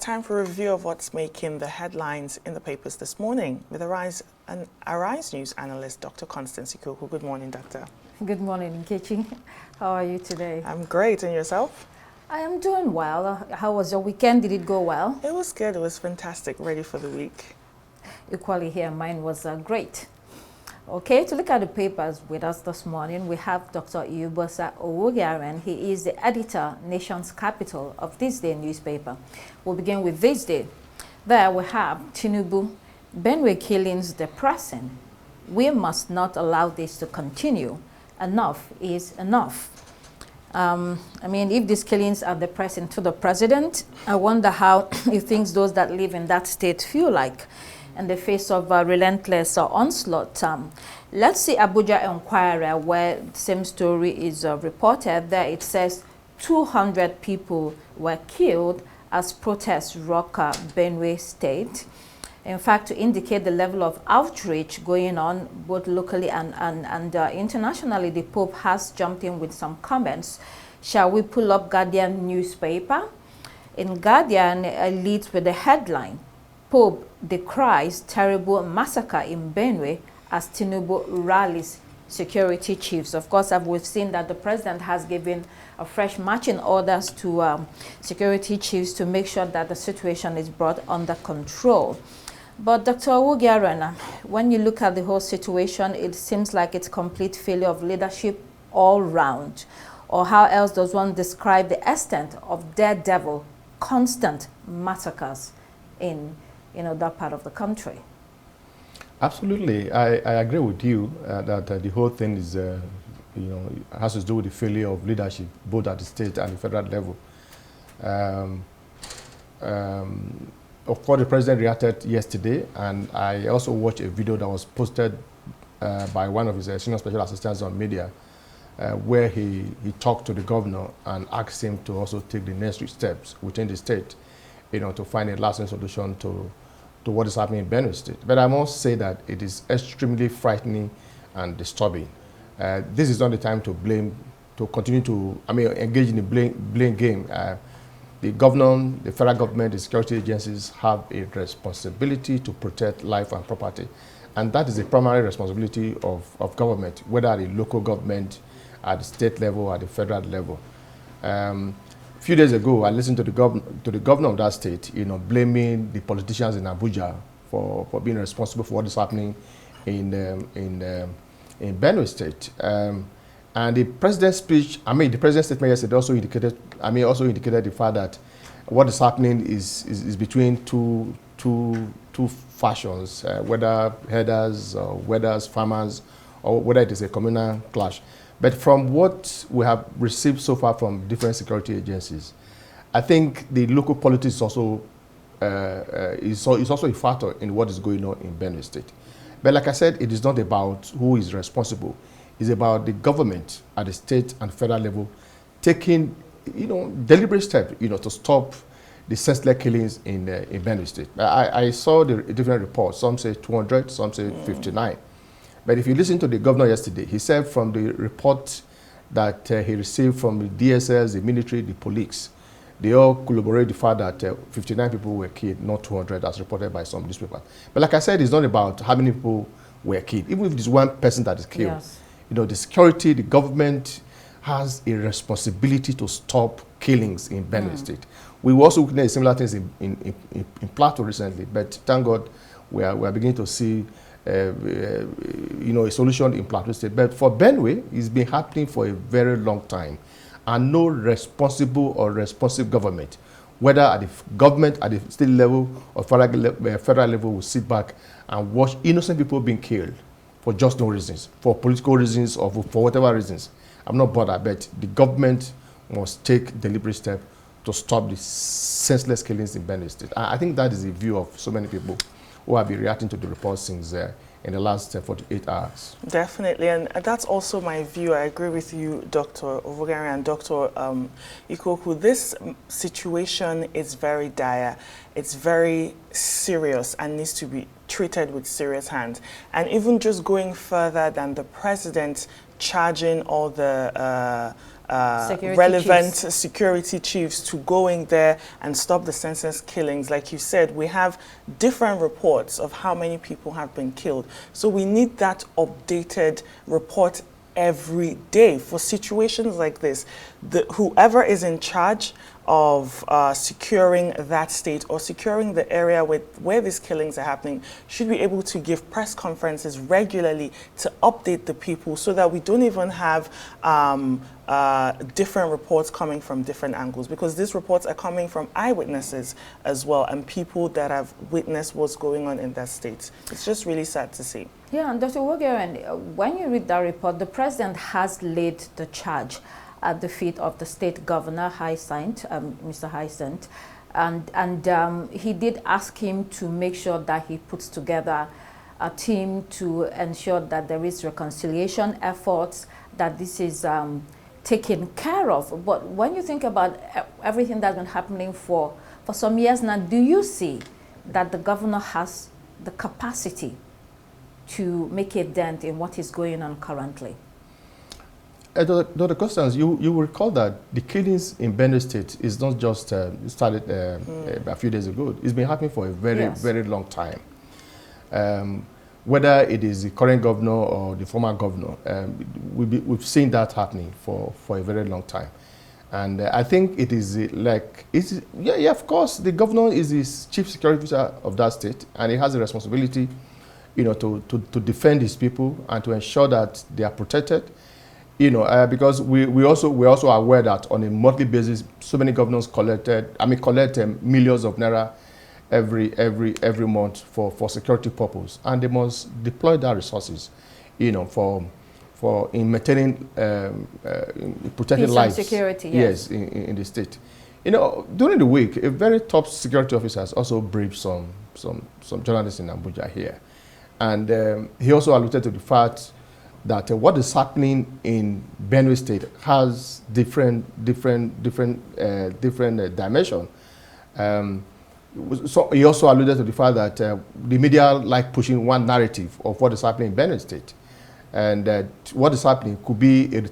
time for a review of what's making the headlines in the papers this morning with Arise News analyst, Dr. Constance Ikoku. Good morning, Doctor. Good morning, Nkechi. How are you today? I'm great. And yourself? I am doing well. How was your weekend? Did it go well? It was good. It was fantastic. Ready for the week. Equally here, mine was great. Okay, to look at the papers with us this morning, we have Dr. Iyobosa Owogaren. He is the editor, Nation's Capital, of This Day newspaper. We'll begin with This Day. There we have Tinubu, Benue killings depressing. We must not allow this to continue. Enough is enough. If these killings are depressing to the president, I wonder how he thinks those that live in that state feel like in the face of relentless onslaught. Let's see Abuja Enquirer, where the same story is reported. There it says 200 people were killed as protests rock Benue State. In fact, to indicate the level of outreach going on both locally and internationally, the Pope has jumped in with some comments. Shall we pull up Guardian newspaper? In Guardian, leads with the headline, Pope decries terrible massacre in Benue as Tinubu rallies security chiefs. Of course, we've seen that the president has given a fresh marching orders to security chiefs to make sure that the situation is brought under control. But Dr. Owogaren, when you look at the whole situation, it seems like it's complete failure of leadership all round. Or how else does one describe the extent of daredevil, constant massacres in that part of the country? Absolutely, I agree with you that the whole thing is, has to do with the failure of leadership, both at the state and the federal level. Of course, the president reacted yesterday, and I also watched a video that was posted by one of his senior special assistants on media, where he talked to the governor and asked him to also take the necessary steps within the state, to find a lasting solution to what is happening in Benue State. But I must say that it is extremely frightening and disturbing. This is not the time to continue to engage in the blame game. The governor, the federal government, the security agencies have a responsibility to protect life and property. And that is the primary responsibility of government, whether at the local government, at the state level, at the federal level. A few days ago, I listened to the governor of that state, blaming the politicians in Abuja for being responsible for what is happening in Benue State. And the president's speech, the president's statement yesterday also indicated the fact that what is happening is between two factions, whether herders, or whether farmers, or whether it is a communal clash. But from what we have received so far from different security agencies, I think the local politics also is also a factor in what is going on in Benue State. But like I said, it is not about who is responsible. It's about the government at the state and federal level taking, deliberate steps, to stop the senseless killings in Benue State. I saw the different reports. Some say 200, some say 59. But if you listen to the governor yesterday, he said from the report that he received from the DSS, the military, the police, they all corroborate the fact that 59 people were killed, not 200, as reported by some newspapers. But like I said, it's not about how many people were killed. Even if it's one person that is killed, yes, the security, the government has a responsibility to stop killings in Benue State. We also witnessed similar things in Plateau recently, but thank God we are beginning to see a solution in Plateau State. But for Benue, it's been happening for a very long time, and no responsible or responsive government, whether at the government, at the state level or federal level, will sit back and watch innocent people being killed for just no reasons, for political reasons or for whatever reasons. I'm not bothered, but the government must take deliberate steps to stop the senseless killings in Benue State. I think that is the view of so many people who have been reacting to the reports since in the last 48 hours. Definitely, and that's also my view. I agree with you, Dr. Owogaren and Dr. Ikoku. This situation is very dire. It's very serious and needs to be treated with serious hands. And even just going further than the president charging all the relevant security chiefs to going there and stop the senseless killings. Like you said, we have different reports of how many people have been killed. So we need that updated report every day for situations like this. Whoever is in charge of securing that state or securing the area where these killings are happening should be able to give press conferences regularly to update the people so that we don't even have different reports coming from different angles, because these reports are coming from eyewitnesses as well and people that have witnessed what's going on in that state. It's just really sad to see. Yeah, and Dr. Owogiaren, when you read that report, the president has laid the charge at the feet of the state governor, Mr. Hyacint, and he did ask him to make sure that he puts together a team to ensure that there is reconciliation efforts, that this is taken care of. But when you think about everything that's been happening for some years now, do you see that the governor has the capacity to make a dent in what is going on currently? Dr. Constance, you will recall that the killings in Benue State is not just started a few days ago. It's been happening for a very long time. Whether it is the current governor or the former governor, we've seen that happening for a very long time. And I think it is of course, the governor is the chief security officer of that state, and he has a responsibility, to defend his people and to ensure that they are protected. Because we're also aware that on a monthly basis, so many governors collect millions of naira every month for security purpose, and they must deploy that resources, for maintaining protecting peace lives. And security, yes, in the state. During the week, a very top security officer has also briefed some journalists in Abuja here, and he also alluded to the fact that what is happening in Benue State has different dimension. So he also alluded to the fact that the media like pushing one narrative of what is happening in Benue State, and what is happening could be a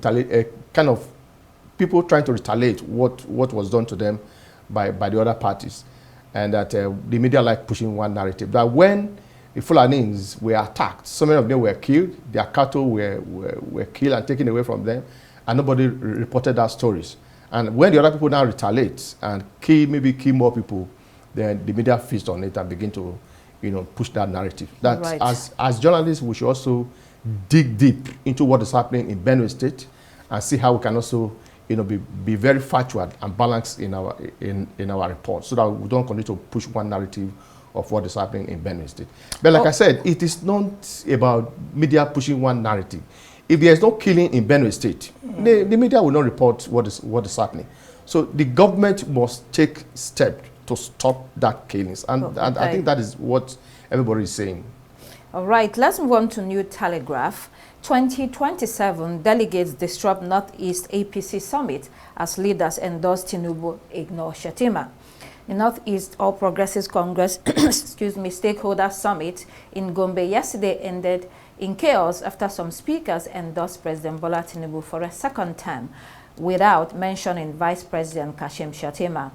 kind of people trying to retaliate what was done to them by the other parties, and that the media like pushing one narrative that when the Fulanis were attacked, so many of them were killed, their cattle were killed and taken away from them, and nobody reported that stories. And when the other people now retaliate and maybe kill more people, then the media feast on it and begin to, push that narrative. That right. As journalists, we should also dig deep into what is happening in Benue State and see how we can also, be very factual and balanced in our report, so that we don't continue to push one narrative of what is happening in Benue State. But like I said, it is not about media pushing one narrative. If there is no killing in Benue State, the media will not report what is happening. So the government must take steps to stop that killings. And I think that is what everybody is saying. All right, let's move on to New Telegraph. 2027 delegates disrupt Northeast APC Summit as leaders endorse Tinubu, ignore Shettima. The Northeast All Progressives Congress Stakeholder Summit in Gombe yesterday ended in chaos after some speakers endorsed President Bola Tinubu for a second term without mentioning Vice President Kashim Shettima.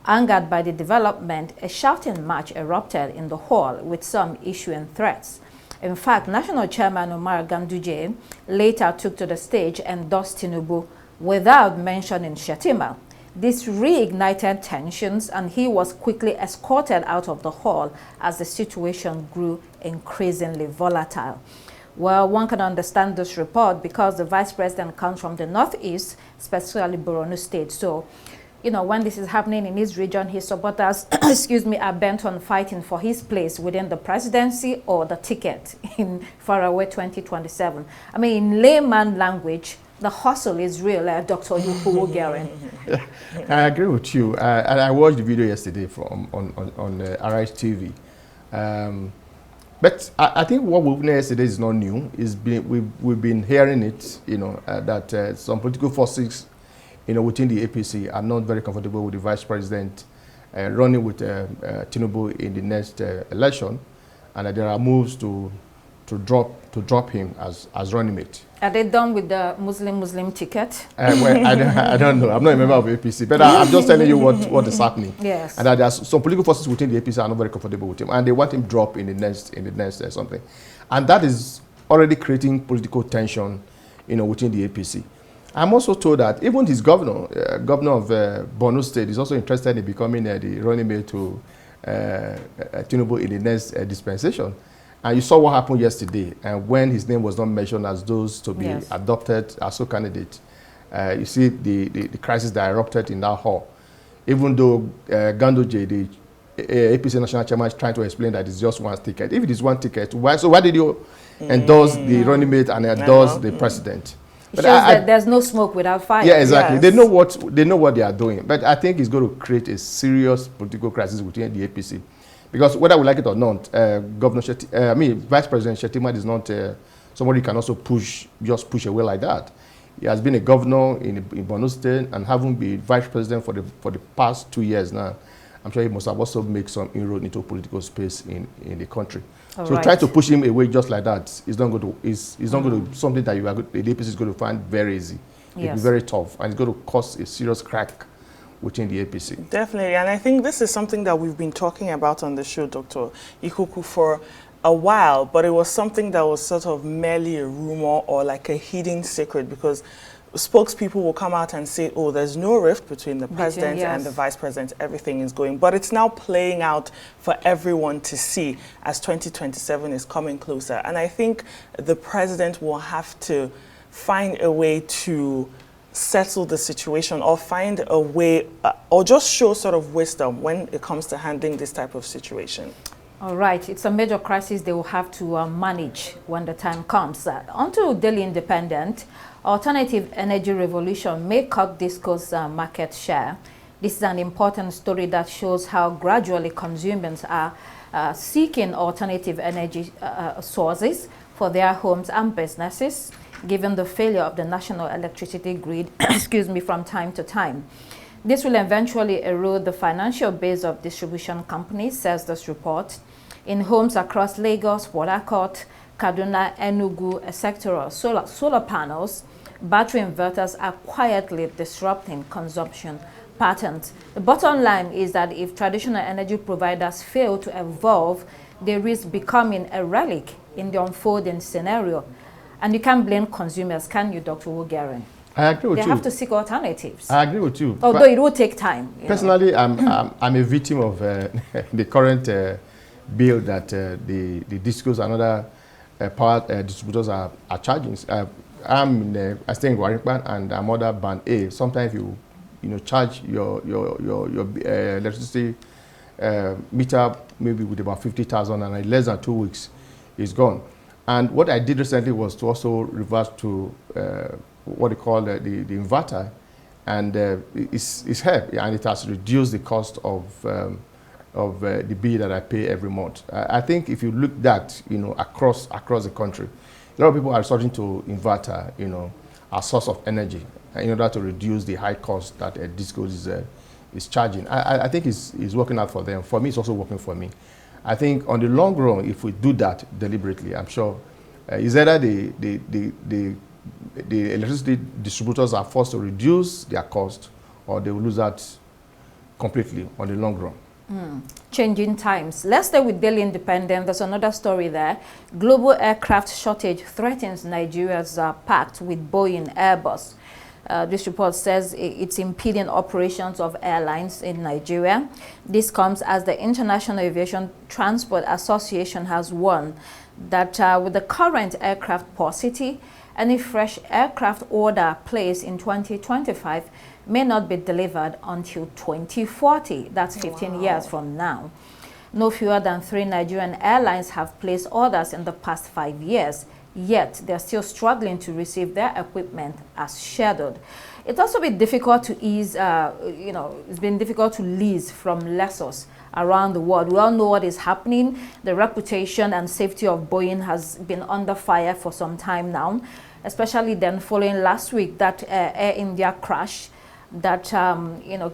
Angered by the development, a shouting match erupted in the hall with some issuing threats. In fact, National Chairman Omar Ganduje later took to the stage and endorsed Tinubu without mentioning Shettima. This reignited tensions, and he was quickly escorted out of the hall as the situation grew increasingly volatile. Well, one can understand this report because the vice president comes from the Northeast, especially Borno State. So, when this is happening in his region, his supporters, are bent on fighting for his place within the presidency or the ticket in faraway 2027. I mean, in layman language, the hustle is real, Dr. Owogiaren. I agree with you. And I watched the video yesterday on Arise TV. But I think what we've witnessed yesterday is not new. We've been hearing it, that some political forces, within the APC are not very comfortable with the vice president running with Tinubu in the next election, and that there are moves to drop to drop him as running mate. Are they done with the Muslim ticket? Well, I don't know. I'm not a member of APC, but I'm just telling you what is happening. Yes. And that there's some political forces within the APC are not very comfortable with him, and they want him dropped in the next something, and that is already creating political tension, within the APC. I'm also told that even his governor of Borno State, is also interested in becoming the running mate to Tinubu in the next dispensation. And you saw what happened yesterday, and when his name was not mentioned as those to be adopted as a candidate, you see the crisis that erupted in that hall. Even though Ganduje, the APC national chairman, is trying to explain that it's just one ticket. If it is one ticket, why did you endorse the running mate and endorse the president? It shows that there's no smoke without fire. Yeah, exactly. Yes. They know what they are doing, but I think it's going to create a serious political crisis within the APC. Because whether we like it or not, Vice President Shettima is not somebody you can also push away like that. He has been a governor in Borno State, and having been vice president for the past 2 years now, I'm sure he must have also made some inroad into political space in the country. So trying to push him away just like that is not going to be something that the APC is going to find very easy. Yes. It'll be very tough, and it's going to cause a serious crack within the APC. Definitely, and I think this is something that we've been talking about on the show, Dr. Ikoku, for a while, but it was something that was sort of merely a rumor or like a hidden secret, because spokespeople will come out and say, oh, there's no rift between the president and the vice president, everything is going. But it's now playing out for everyone to see as 2027 is coming closer. And I think the president will have to find a way to settle the situation, or find a way, or just show sort of wisdom when it comes to handling this type of situation. All right, it's a major crisis they will have to manage when the time comes. Onto Daily Independent, alternative energy revolution may cut Disco's market share. This is an important story that shows how gradually consumers are seeking alternative energy sources for their homes and businesses, given the failure of the national electricity grid, from time to time. This will eventually erode the financial base of distribution companies, says this report. In homes across Lagos, Port Harcourt, Kaduna, Enugu, etc., solar panels, battery inverters are quietly disrupting consumption patterns. The bottom line is that if traditional energy providers fail to evolve, they risk becoming a relic in the unfolding scenario. And you can't blame consumers, can you, Dr. Owogaren? I agree with you. They have to seek alternatives. I agree with you. Although it will take time. Personally, I'm a victim of the current bill that the Discos and other power distributors are charging. I stay in Warikban, and I'm under Band A. Sometimes you charge your electricity meter maybe with about 50,000, and in less than 2 weeks, it's gone. And what I did recently was to also revert to what they call the inverter, and it's helped, and it has reduced the cost of the bill that I pay every month. I think if you look that across the country, a lot of people are resorting to inverter, as source of energy in order to reduce the high cost that Disco is charging. I think it's working out for them. For me, it's also working for me. I think on the long run, if we do that deliberately, I'm sure is either the electricity distributors are forced to reduce their cost, or they will lose that completely on the long run. Changing times. Let's stay with Daily Independent. There's another story there. Global aircraft shortage threatens Nigeria's pact with Boeing Airbus. This report says it's impeding operations of airlines in Nigeria. This comes as the International Aviation Transport Association has warned that with the current aircraft paucity, any fresh aircraft order placed in 2025 may not be delivered until 2040. That's 15 years from now. No fewer than 3 Nigerian airlines have placed orders in the past 5 years, yet they're still struggling to receive their equipment as scheduled. It's also been difficult to it's been difficult to lease from lessors around the world. We all know what is happening. The reputation and safety of Boeing has been under fire for some time now, especially then following last week that Air India crash that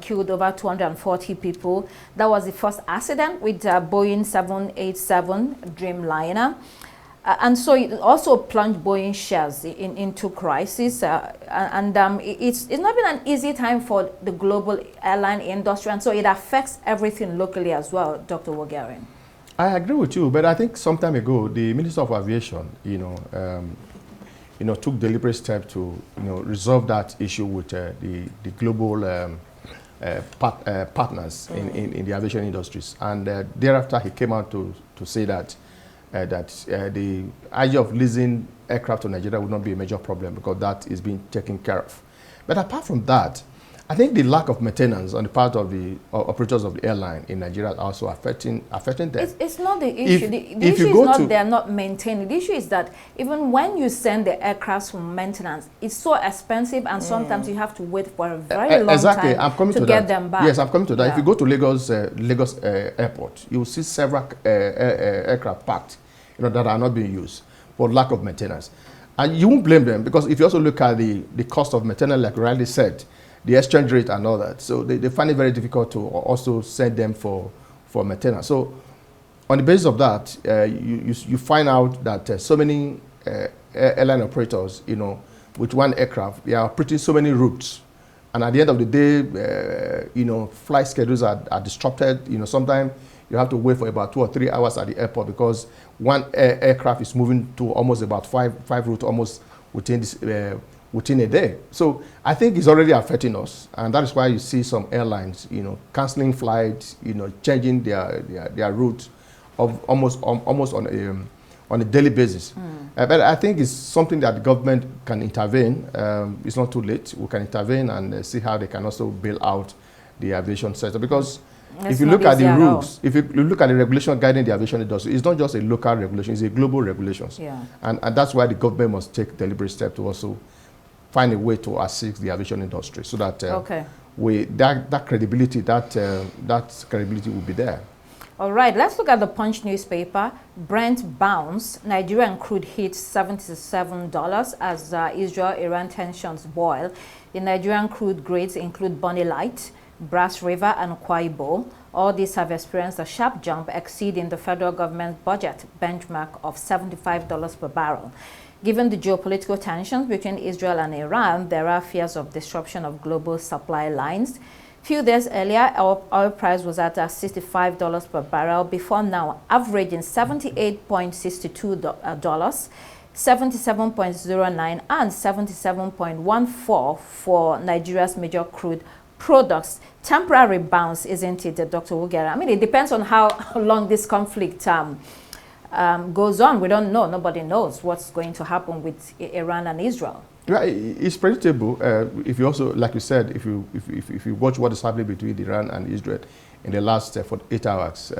killed over 240 people. That was the first accident with Boeing 787 Dreamliner. And so it also plunged Boeing shares into crisis. It's not been an easy time for the global airline industry, and so it affects everything locally as well, Dr. Wogarian. I agree with you, but I think some time ago, the Minister of Aviation, took deliberate steps to, resolve that issue with the global partners in the aviation industries. And thereafter, he came out to say that the idea of leasing aircraft to Nigeria would not be a major problem because that is being taken care of. But apart from that, I think the lack of maintenance on the part of the operators of the airline in Nigeria is also affecting them. It's not the issue. The issue is not they're not maintaining. The issue is that even when you send the aircraft for maintenance, it's so expensive, and sometimes you have to wait for a very long time to get them back. Yes, I'm coming to that. Yeah. If you go to Lagos Airport, you will see several aircraft parked, that are not being used for lack of maintenance. And you won't blame them, because if you also look at the cost of maintenance, like Riley said, the exchange rate and all that. So they find it very difficult to also send them for maintenance. So on the basis of that, you find out that so many airline operators, with one aircraft, they are operating so many routes. And at the end of the day, flight schedules are disrupted. Sometimes you have to wait for about 2 or 3 hours at the airport because one aircraft is moving to almost about five routes almost within a day. So I think it's already affecting us, and that is why you see some airlines, canceling flights, changing their route of almost on a daily basis. But I think it's something that the government can intervene. It's not too late. We can intervene and see how they can also bail out the aviation sector, because if you look at the rules, if you look at the regulation guiding the aviation industry, it's not just a local regulation, it's a global regulations. Yeah. And that's why the government must take deliberate steps to also find a way to assist the aviation industry, so that that credibility will be there. All right, let's look at the Punch newspaper. Brent bounce. Nigerian crude hits $77 as Israel-Iran tensions boil. The Nigerian crude grades include Bonny Light, Brass River, and Kwaibo. All these have experienced a sharp jump, exceeding the federal government budget benchmark of $75 per barrel. Given the geopolitical tensions between Israel and Iran, there are fears of disruption of global supply lines. Few days earlier, our oil price was at $65 per barrel, before now averaging $78.62, $77.09, and $77.14 for Nigeria's major crude products. Temporary bounce, isn't it, Dr. Wogarian? I mean, it depends on how long this conflict goes on. We don't know. Nobody knows what's going to happen with Iran and Israel. Yeah, it's predictable. If you also, like you said, if you watch what is happening between Iran and Israel in the last 48 hours,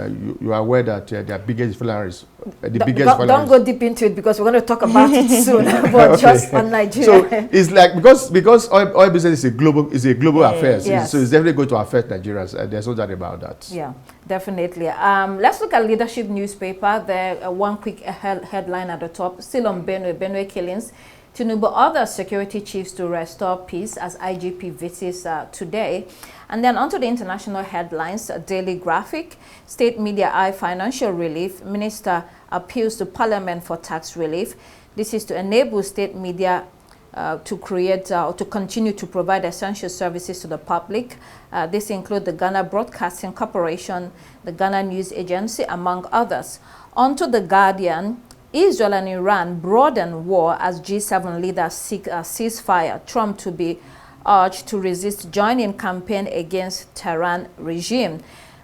you are aware that their biggest villains, don't go deep into it, because we're going to talk about it soon. But okay. Just on Nigeria. So it's like because oil business is a global affair, yes. So it's definitely going to affect Nigerians. There's no doubt about that. Yeah, definitely. Let's look at Leadership newspaper. There, one quick headline at the top. Still on Benue killings. Tinubu orders security chiefs to restore peace as IGP visits today. And then onto the international headlines. Daily Graphic, State Media Eye financial relief. Minister appeals to Parliament for tax relief. This is to enable state media to continue to provide essential services to the public. This includes the Ghana Broadcasting Corporation, the Ghana News Agency, among others. Onto The Guardian. Israel and Iran broaden war as G7 leaders seek a ceasefire. Trump to be urged to resist joining campaign against Tehran regime.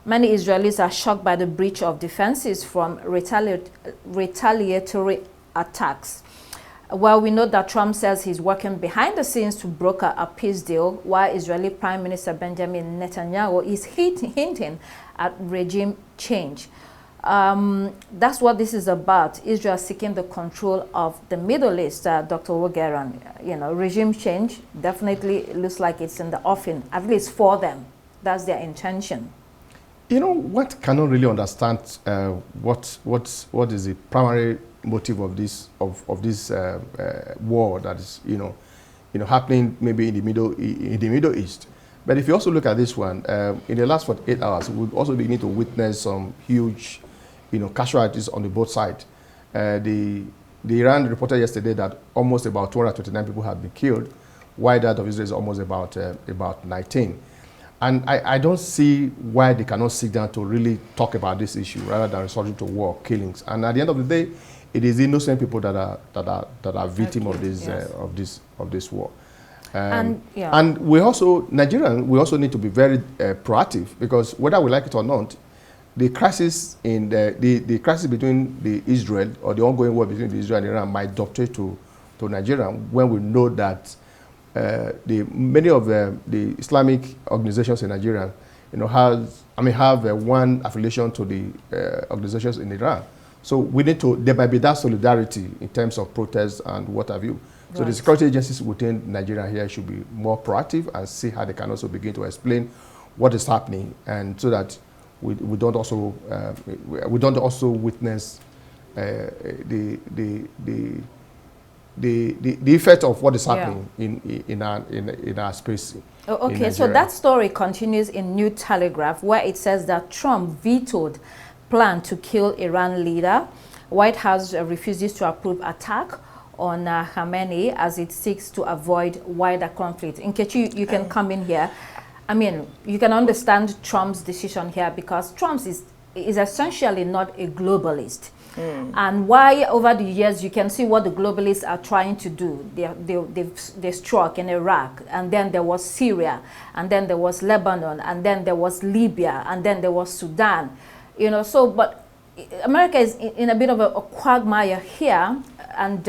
Many Israelis are shocked by the breach of defenses from retaliatory attacks. Well, we know that Trump says he's working behind the scenes to broker a peace deal, while Israeli Prime Minister Benjamin Netanyahu is hinting at regime change. That's what this is about. Israel seeking the control of the Middle East. Dr. Wogarian, regime change definitely looks like it's in the offing, at least for them. That's their intention. What cannot really understand what is the primary motive of this war that is happening maybe in the Middle East. But if you also look at this one, in the last 48 hours, we've also beginning to witness some huge casualties on the both sides. the Iran reported yesterday that almost about 229 people had been killed, while that of Israel is almost about 19. And I don't see why they cannot sit down to really talk about this issue rather than resorting to war, killings. And at the end of the day, it is innocent people that are victim of this yes. of this war. And we also, Nigerians, we also need to be very proactive, because whether we like it or not, the crisis in the crisis between the Israel, or the ongoing war between Israel and Iran, might dovetail to Nigeria, when we know that many of the Islamic organizations in Nigeria, have one affiliation to the organizations in Iran. So we need to, there might be that solidarity in terms of protests and what have you. So the security agencies within Nigeria here should be more proactive and see how they can also begin to explain what is happening, and so that we don't also witness the effect of what is happening in our space. Oh, okay, so that story continues in New Telegraph, where it says that Trump vetoed plan to kill Iran leader. White House refuses to approve attack on Khamenei as it seeks to avoid wider conflict. Nkechi, you can come in here. I mean, you can understand Trump's decision here, because Trump is essentially not a globalist. And why over the years you can see what the globalists are trying to do. They struck in Iraq, and then there was Syria, and then there was Lebanon, and then there was Libya, and then there was Sudan. So, but America is in a bit of a quagmire here, and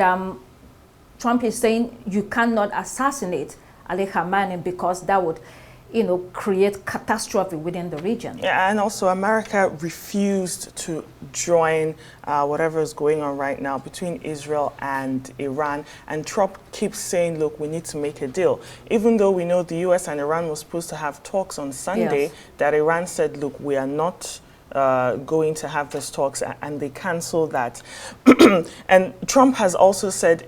Trump is saying you cannot assassinate Ali Khamenei because that would create catastrophe within the region. Yeah, and also America refused to join whatever is going on right now between Israel and Iran. And Trump keeps saying, look, we need to make a deal. Even though we know the US and Iran were supposed to have talks on Sunday, yes. that Iran said, look, we are not going to have these talks, and they canceled that. And Trump has also said,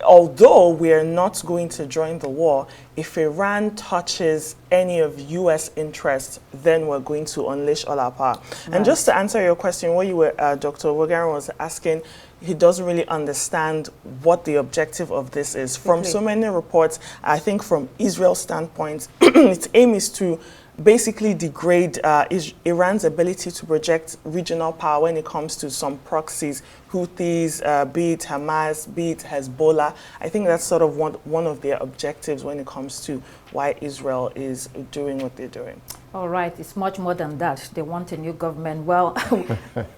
although we are not going to join the war, if Iran touches any of U.S. interests, then we're going to unleash all our power. Right. And just to answer your question, what you were, Dr. Owogaran was asking, he doesn't really understand what the objective of this is. From so many reports, I think from Israel's standpoint, its aim is to basically degrade Iran's ability to project regional power when it comes to some proxies, Houthis, be it Hamas, be it Hezbollah. I think that's sort of one of their objectives when it comes to why Israel is doing what they're doing. All right, it's much more than that. They want a new government. Well,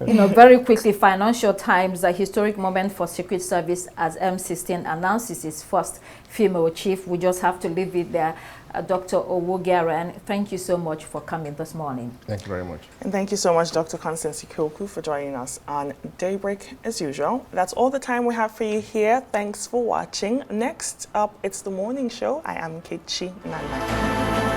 very quickly, Financial Times, a historic moment for Secret Service as M16 announces its first female chief. We just have to leave it there. Dr. Owogaran, thank you so much for coming this morning. Thank you very much. And thank you so much, Dr. Constance Ikokwu, for joining us on Daybreak as usual. That's all the time we have for you here. Thanks for watching. Next up, it's The Morning Show. I am Kechi Nana.